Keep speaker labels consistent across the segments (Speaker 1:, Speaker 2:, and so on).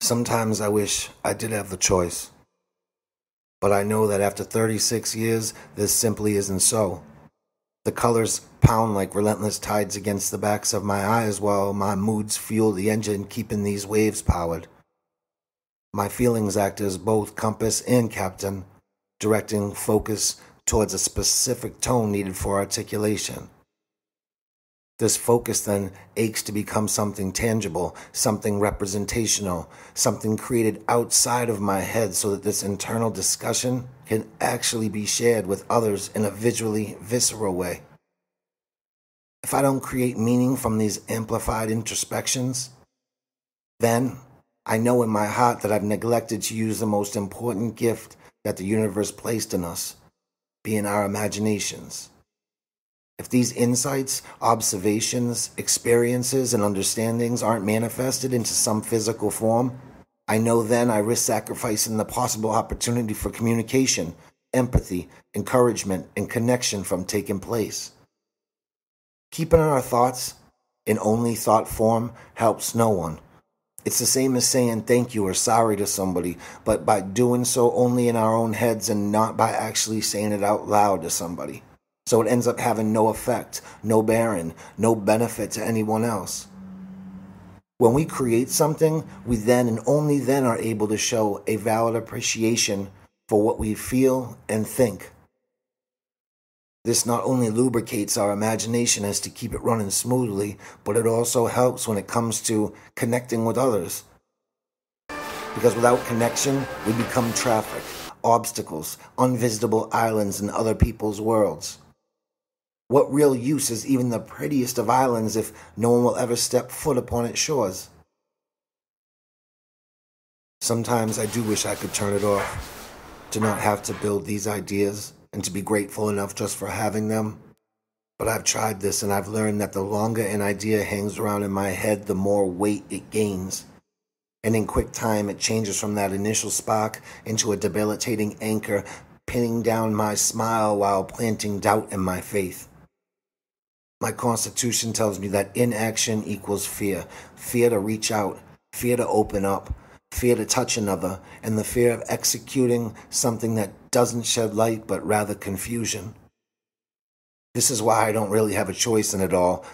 Speaker 1: Sometimes I wish I did have the choice, but I know that after 36 years, this simply isn't so. The colors pound like relentless tides against the backs of my eyes while my moods fuel the engine keeping these waves powered. My feelings act as both compass and captain, directing focus towards a specific tone needed for articulation. This focus then aches to become something tangible, something representational, something created outside of my head so that this internal discussion can actually be shared with others in a visually visceral way. If I don't create meaning from these amplified introspections, then I know in my heart that I've neglected to use the most important gift that the universe placed in us, being our imaginations. If these insights, observations, experiences, and understandings aren't manifested into some physical form, I know then I risk sacrificing the possible opportunity for communication, empathy, encouragement, and connection from taking place. Keeping our thoughts in only thought form helps no one. It's the same as saying thank you or sorry to somebody, but by doing so only in our own heads and not by actually saying it out loud to somebody. So it ends up having no effect, no bearing, no benefit to anyone else. When we create something, we then and only then are able to show a valid appreciation for what we feel and think. This not only lubricates our imagination as to keep it running smoothly, but it also helps when it comes to connecting with others. Because without connection, we become traffic, obstacles, unvisitable islands in other people's worlds. What real use is even the prettiest of islands if no one will ever step foot upon its shores? Sometimes I do wish I could turn it off, to not have to build these ideas, and to be grateful enough just for having them. But I've tried this and I've learned that the longer an idea hangs around in my head, the more weight it gains. And in quick time, it changes from that initial spark into a debilitating anchor, pinning down my smile while planting doubt in my faith. My constitution tells me that inaction equals fear. Fear to reach out, fear to open up, fear to touch another, and the fear of executing something that doesn't shed light but rather confusion. This is why I don't really have a choice in it all.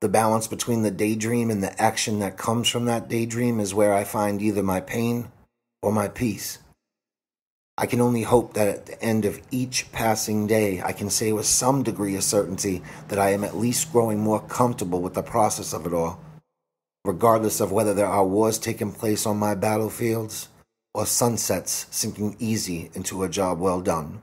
Speaker 1: The balance between the daydream and the action that comes from that daydream is where I find either my pain or my peace. I can only hope that at the end of each passing day, I can say with some degree of certainty that I am at least growing more comfortable with the process of it all, regardless of whether there are wars taking place on my battlefields or sunsets sinking easy into a job well done.